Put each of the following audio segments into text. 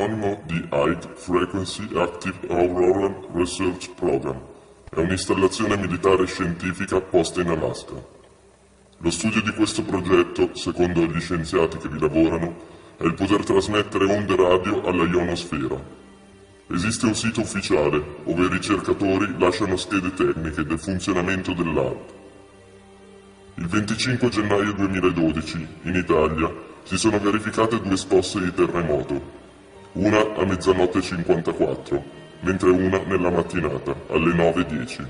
l'acronimo di High Frequency Active Auroral Research Program. È un'installazione militare scientifica posta in Alaska. Lo studio di questo progetto, secondo gli scienziati che vi lavorano, è il poter trasmettere onde radio alla ionosfera. Esiste un sito ufficiale, dove i ricercatori lasciano schede tecniche del funzionamento dell'ARP. Il 25 gennaio 2012, in Italia, si sono verificate 2 scosse di terremoto, una a mezzanotte 54, mentre una nella mattinata, alle 9:10.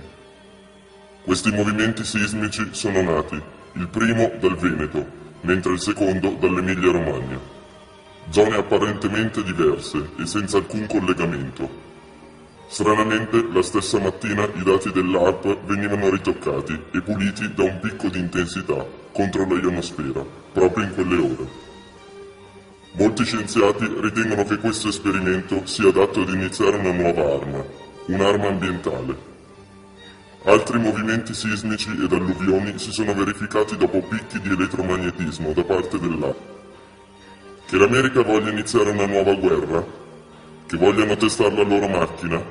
Questi movimenti sismici sono nati, il primo dal Veneto, mentre il secondo dall'Emilia Romagna. Zone apparentemente diverse e senza alcun collegamento. Stranamente, la stessa mattina i dati dell'ARP venivano ritoccati e puliti da un picco di intensità contro la ionosfera, proprio in quelle ore. Molti scienziati ritengono che questo esperimento sia adatto ad iniziare una nuova arma, un'arma ambientale. Altri movimenti sismici ed alluvioni si sono verificati dopo picchi di elettromagnetismo da parte dell'ARP. Che l'America voglia iniziare una nuova guerra? Che vogliano testare la loro macchina?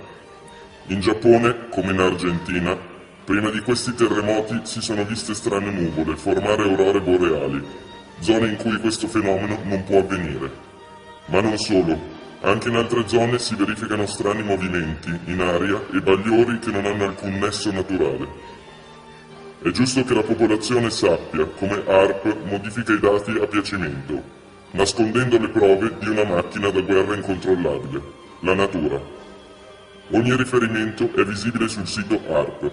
In Giappone, come in Argentina, prima di questi terremoti si sono viste strane nuvole formare aurore boreali, zone in cui questo fenomeno non può avvenire. Ma non solo, anche in altre zone si verificano strani movimenti in aria e bagliori che non hanno alcun nesso naturale. È giusto che la popolazione sappia come HARP modifica i dati a piacimento, nascondendo le prove di una macchina da guerra incontrollabile, la natura. Ogni riferimento è visibile sul sito HARP.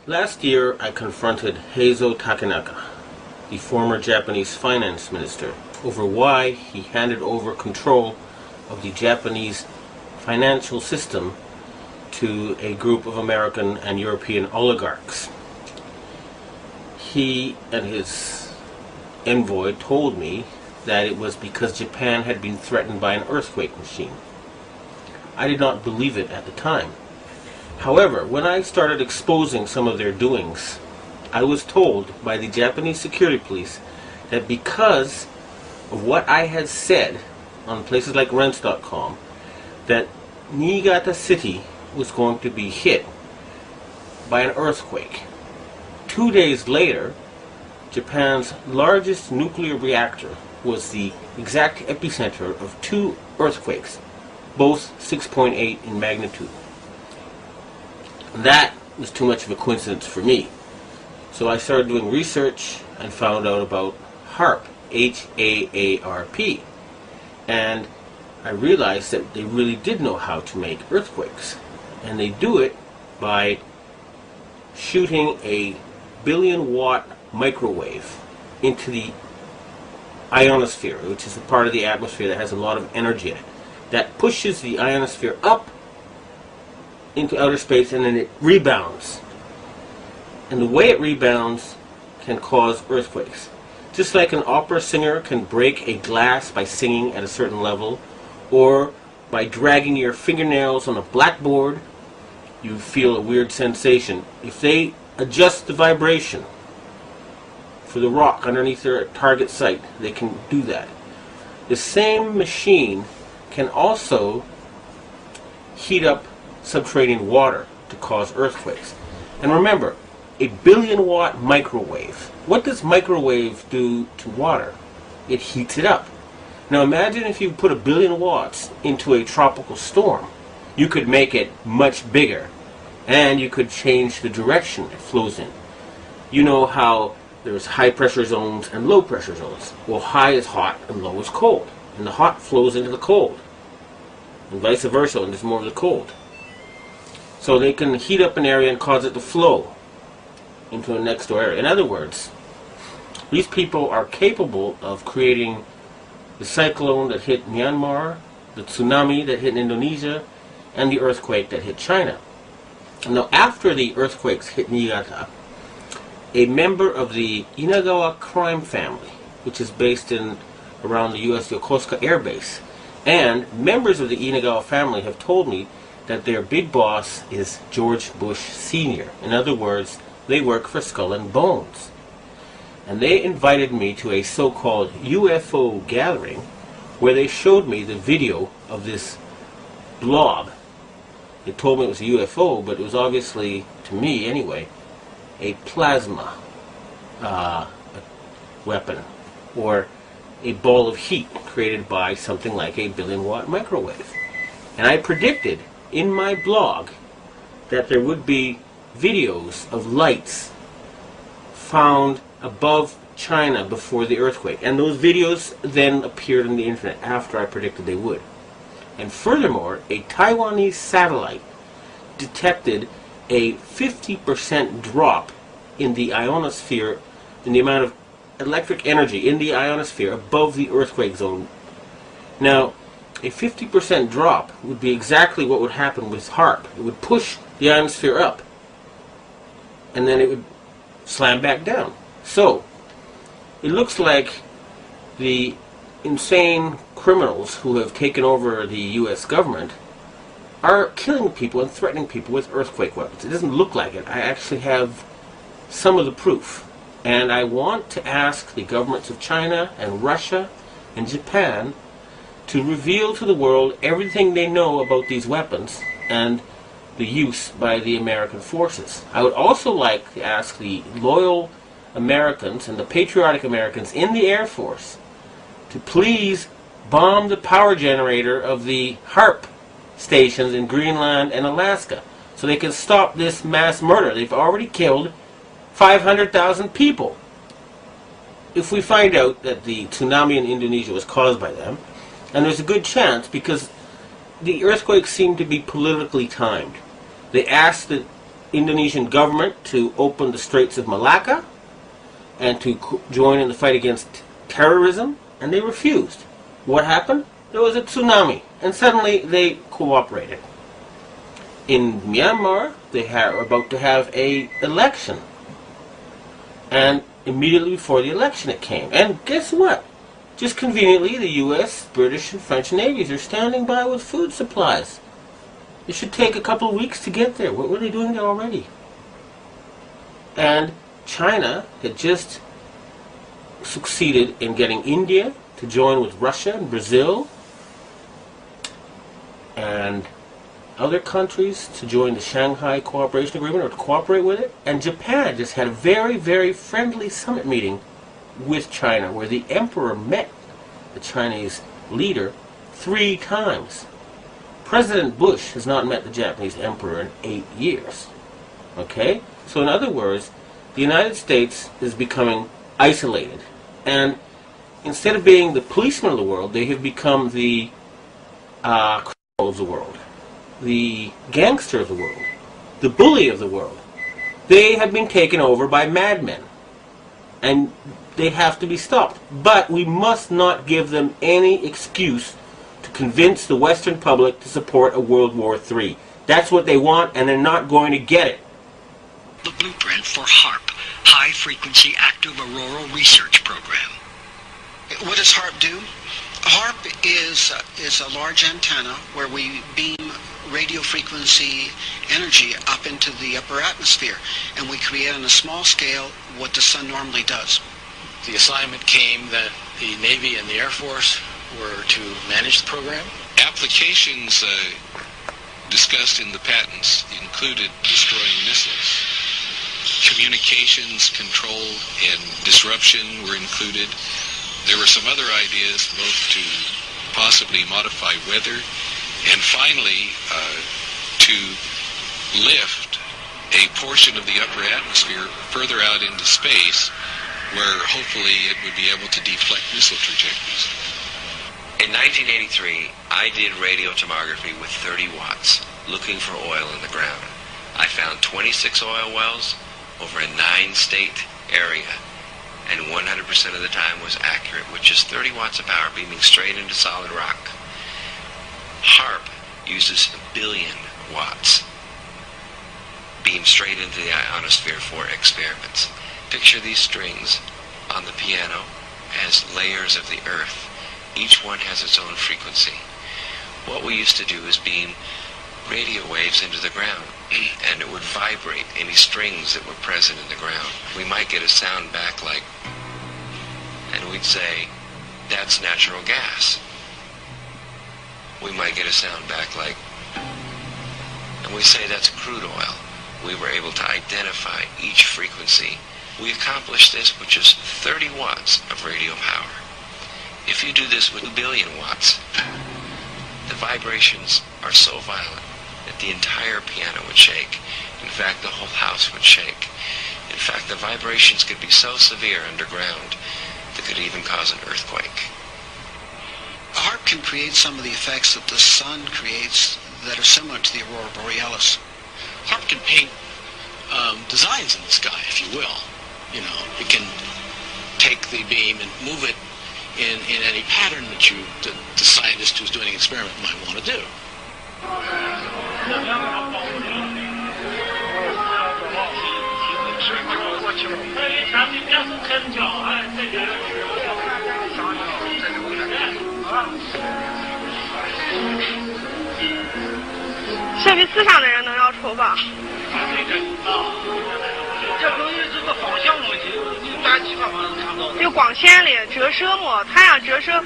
Last year, I confronted Heizo Takenaka, the former Japanese finance minister, over why he handed over control of the Japanese financial system to a group of American and European oligarchs. He and his envoy told me that it was because Japan had been threatened by an earthquake machine. I did not believe it at the time. However, when I started exposing some of their doings, I was told by the Japanese security police that because of what I had said on places like rents.com, that Niigata City was going to be hit by an earthquake. 2 days later, Japan's largest nuclear reactor was the exact epicenter of 2 earthquakes, both 6.8 in magnitude. That was too much of a coincidence for me. So I started doing research and found out about HAARP, H-A-A-R-P. And I realized that they really did know how to make earthquakes. And they do it by shooting a 1-billion-watt microwave into the ionosphere, which is the part of the atmosphere that has a lot of energy in it. That pushes the ionosphere up into outer space, and then it rebounds. And the way it rebounds can cause earthquakes. Just like an opera singer can break a glass by singing at a certain level, or by dragging your fingernails on a blackboard, you feel a weird sensation. If they adjust the vibration for the rock underneath their target site, they can do that. The same machine can also heat up subterranean water to cause earthquakes. And remember, a 1-billion-watt microwave. What does microwave do to water? It heats it up. Now imagine if you put 1 billion watts into a tropical storm. You could make it much bigger, and you could change the direction it flows in. You know how there's high pressure zones and low pressure zones. Well, high is hot and low is cold. And the hot flows into the cold. And vice versa, and there's more of the cold. So they can heat up an area and cause it to flow into a next door area. In other words, these people are capable of creating the cyclone that hit Myanmar, the tsunami that hit Indonesia, and the earthquake that hit China. Now, after the earthquakes hit Niigata, a member of the Inagawa crime family, which is based in around the U.S. Yokosuka Air Base, and members of the Inagawa family have told me that their big boss is George Bush Sr. In other words, they work for Skull and Bones. and they invited me to a so-called UFO gathering where they showed me the video of this blob. They told me it was a UFO, but it was obviously, to me anyway, a plasma weapon, or a ball of heat created by something like a billion-watt microwave. And I predicted in my blog that there would be videos of lights found above China before the earthquake. And those videos then appeared on the internet after I predicted they would. And furthermore, a Taiwanese satellite detected a 50% drop in the ionosphere, in the amount of electric energy in the ionosphere above the earthquake zone. Now, a 50% drop would be exactly what would happen with HARP. It would push the ionosphere up, and then it would slam back down. So, it looks like the insane criminals who have taken over the U.S. government are killing people and threatening people with earthquake weapons. It doesn't look like it. I actually have some of the proof. And I want to ask the governments of China and Russia and Japan to reveal to the world everything they know about these weapons and the use by the American forces. I would also like to ask the loyal Americans and the patriotic Americans in the Air Force to please bomb the power generator of the HARP stations in Greenland and Alaska so they can stop this mass murder. They've already killed 500,000 people. If we find out that the tsunami in Indonesia was caused by them, and there's a good chance because the earthquakes seem to be politically timed. They asked the Indonesian government to open the Straits of Malacca and to join in the fight against terrorism, and they refused. What happened? There was a tsunami, and suddenly they cooperated. In Myanmar, they are about to have an election. And immediately before the election it came. And guess what? Just conveniently, the U.S., British, and French navies are standing by with food supplies. It should take a couple of weeks to get there. What were they doing there already? And China had just succeeded in getting India to join with Russia and Brazil and other countries to join the Shanghai Cooperation Agreement or to cooperate with it. And Japan just had a very, very friendly summit meeting with China where the emperor met the Chinese leader 3 times. President Bush has not met the Japanese emperor in 8 years. Okay? So in other words, the United States is becoming isolated. And instead of being the policeman of the world, they have become the criminal of the world, the gangster of the world, the bully of the world. They have been taken over by madmen. And they have to be stopped. But we must not give them any excuse to convince the Western public to support a World War III. That's what they want, and they're not going to get it. The blueprint for HARP, High Frequency Active Auroral Research Program. What does HARP do? HARP is a large antenna where we beam radio frequency energy up into the upper atmosphere, and we create on a small scale what the sun normally does. The assignment came that the Navy and the Air Force were to manage the program. Applications discussed in the patents included destroying missiles. Communications control and disruption were included. There were some other ideas, both to possibly modify weather and finally to lift a portion of the upper atmosphere further out into space where hopefully it would be able to deflect missile trajectories. In 1983, I did radio tomography with 30 watts, looking for oil in the ground. I found 26 oil wells over a 9-state area, and 100% of the time was accurate, with just 30 watts of power beaming straight into solid rock. HARP uses 1 billion watts beamed straight into the ionosphere for experiments. Picture these strings on the piano as layers of the earth. Each one has its own frequency. What we used to do is beam radio waves into the ground, and it would vibrate any strings that were present in the ground. We might get a sound back like, and we'd say, that's natural gas. We might get a sound back like, and we say that's crude oil. We were able to identify each frequency. We accomplished this with just 30 watts of radio power. If you do this with 2 billion watts, the vibrations are so violent that the entire piano would shake. In fact, the whole house would shake. In fact, the vibrations could be so severe underground that could even cause an earthquake. A harp can create some of the effects that the sun creates that are similar to the aurora borealis. Harp can paint designs in the sky, if you will. You know, it can take the beam and move it in any pattern that the scientist who's doing an experiment might want to do.设备思想的人能要抽吧？这东西是个方向问题，你打几方法能看到？就光线里折射嘛，太阳折射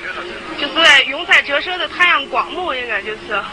就是用在折射的太阳光嘛，应该就是。